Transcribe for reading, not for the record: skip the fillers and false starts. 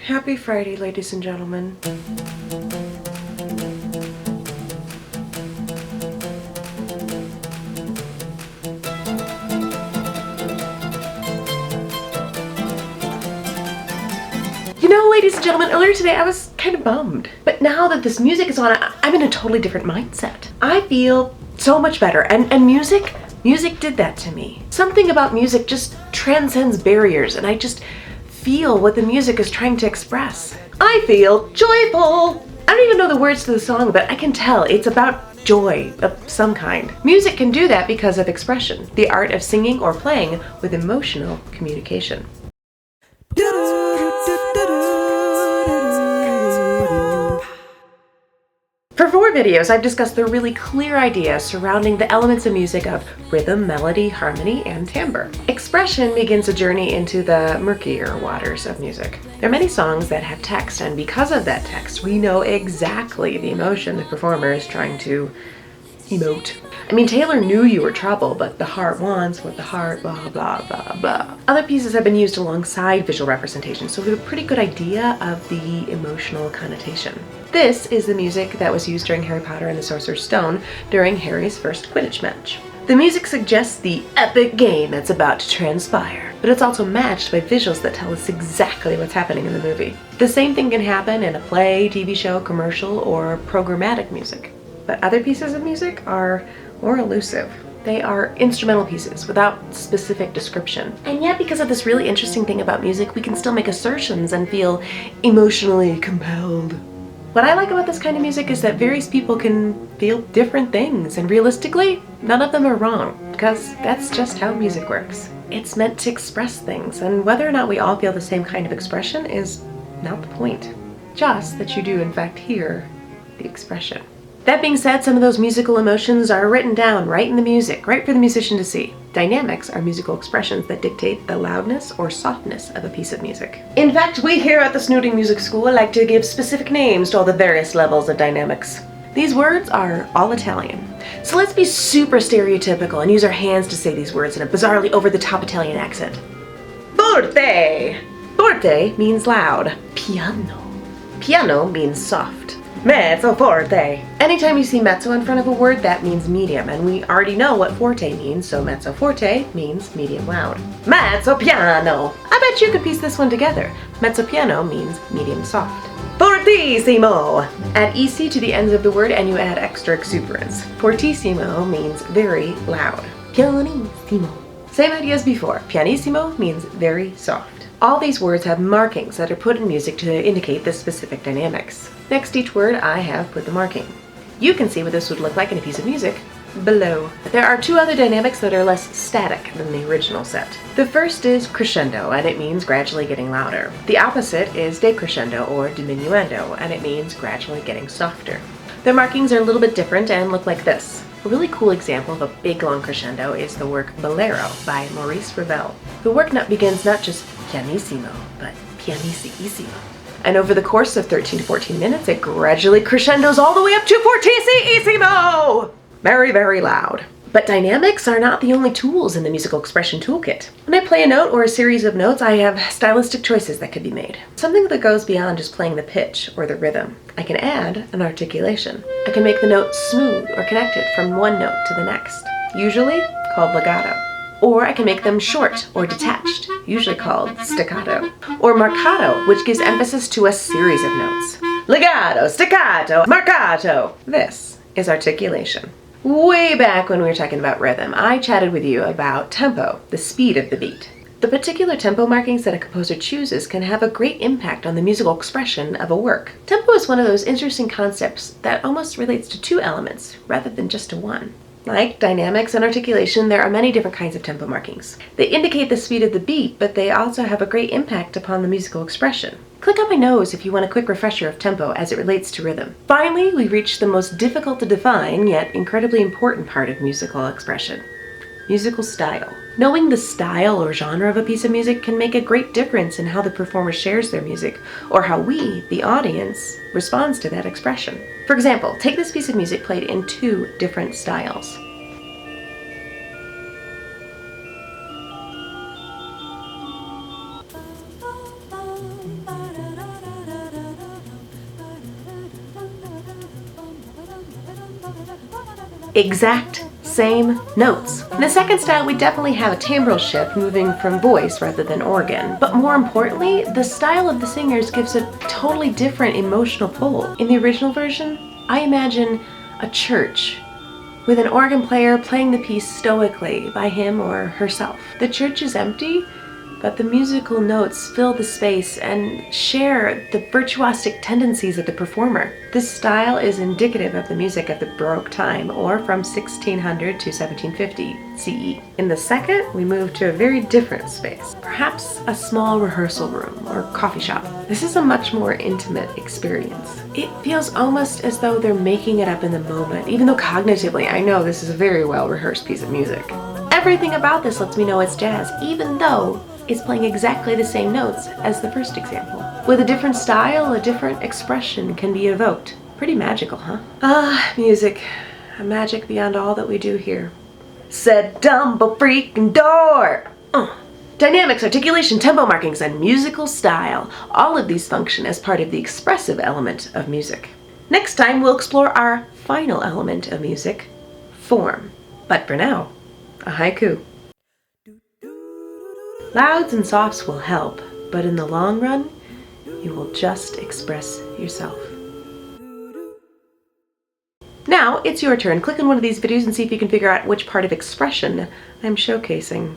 Happy Friday, ladies and gentlemen. You know, ladies and gentlemen, earlier today I was kind of bummed. But now that this music is on, I'm in a totally different mindset. I feel so much better, and music did that to me. Something about music just transcends barriers, and I just feel what the music is trying to express. I feel joyful! I don't even know the words to the song, but I can tell it's about joy of some kind. Music can do that because of expression, the art of singing or playing with emotional communication. For 4 videos, I've discussed the really clear idea surrounding the elements of music of rhythm, melody, harmony, and timbre. Expression begins a journey into the murkier waters of music. There are many songs that have text, and because of that text, we know exactly the emotion the performer is trying to emote. I mean, Taylor knew you were trouble, but the heart wants what the heart blah blah blah blah. Other pieces have been used alongside visual representation, so we have a pretty good idea of the emotional connotation. This is the music that was used during Harry Potter and the Sorcerer's Stone during Harry's first Quidditch match. The music suggests the epic game that's about to transpire, but it's also matched by visuals that tell us exactly what's happening in the movie. The same thing can happen in a play, TV show, commercial, or programmatic music. But other pieces of music are more elusive. They are instrumental pieces without specific description. And yet, because of this really interesting thing about music, we can still make assertions and feel emotionally compelled. What I like about this kind of music is that various people can feel different things, and realistically, none of them are wrong, because that's just how music works. It's meant to express things, and whether or not we all feel the same kind of expression is not the point. Just that you do in fact hear the expression. That being said, some of those musical emotions are written down right in the music, right for the musician to see. Dynamics are musical expressions that dictate the loudness or softness of a piece of music. In fact, we here at the Snooty Music School like to give specific names to all the various levels of dynamics. These words are all Italian. So let's be super stereotypical and use our hands to say these words in a bizarrely over-the-top Italian accent. Forte! Forte means loud. Piano. Piano means soft. Mezzo forte. Anytime you see mezzo in front of a word, that means medium, and we already know what forte means, so mezzo forte means medium loud. Mezzo piano. I bet you could piece this one together. Mezzo piano means medium soft. Fortissimo. Add EC to the ends of the word and you add extra exuberance. Fortissimo means very loud. Pianissimo. Same idea as before. Pianissimo means very soft. All these words have markings that are put in music to indicate the specific dynamics. Next to each word, I have put the marking. You can see what this would look like in a piece of music below. There are 2 other dynamics that are less static than the original set. The first is crescendo, and it means gradually getting louder. The opposite is decrescendo or diminuendo, and it means gradually getting softer. Their markings are a little bit different and look like this. A really cool example of a big long crescendo is the work Bolero by Maurice Ravel. The work begins not just pianissimo, but pianissimo. And over the course of 13 to 14 minutes, it gradually crescendos all the way up to fortissimo! Very, very loud. But dynamics are not the only tools in the musical expression toolkit. When I play a note or a series of notes, I have stylistic choices that could be made. Something that goes beyond just playing the pitch or the rhythm. I can add an articulation. I can make the note smooth or connected from one note to the next, usually called legato. Or I can make them short or detached, usually called staccato. Or marcato, which gives emphasis to a series of notes. Legato, staccato, marcato. This is articulation. Way back when we were talking about rhythm, I chatted with you about tempo, the speed of the beat. The particular tempo markings that a composer chooses can have a great impact on the musical expression of a work. Tempo is one of those interesting concepts that almost relates to 2 elements, rather than just to one. Like dynamics and articulation, there are many different kinds of tempo markings. They indicate the speed of the beat, but they also have a great impact upon the musical expression. Click on my nose if you want a quick refresher of tempo as it relates to rhythm. Finally, we reached the most difficult to define, yet incredibly important part of musical expression. Musical style. Knowing the style or genre of a piece of music can make a great difference in how the performer shares their music, or how we, the audience, responds to that expression. For example, take this piece of music played in 2 different styles. exact same notes. In the second style, we definitely have a timbral shift moving from voice rather than organ. But more importantly, the style of the singers gives a totally different emotional pull. In the original version, I imagine a church with an organ player playing the piece stoically by him or herself. The church is empty, but the musical notes fill the space and share the virtuosic tendencies of the performer. This style is indicative of the music of the Baroque time, or from 1600 to 1750 CE. In the second, we move to a very different space, perhaps a small rehearsal room or coffee shop. This is a much more intimate experience. It feels almost as though they're making it up in the moment, even though cognitively I know this is a very well rehearsed piece of music. Everything about this lets me know it's jazz, even though it's playing exactly the same notes as the first example. With a different style, a different expression can be evoked. Pretty magical, huh? Ah, music. A magic beyond all that we do here. Said Dumble freaking door! Dynamics, articulation, tempo markings, and musical style. All of these function as part of the expressive element of music. Next time, we'll explore our final element of music, form. But for now, a haiku. Louds and softs will help, but in the long run, you will just express yourself. Now, it's your turn. Click on one of these videos and see if you can figure out which part of expression I'm showcasing.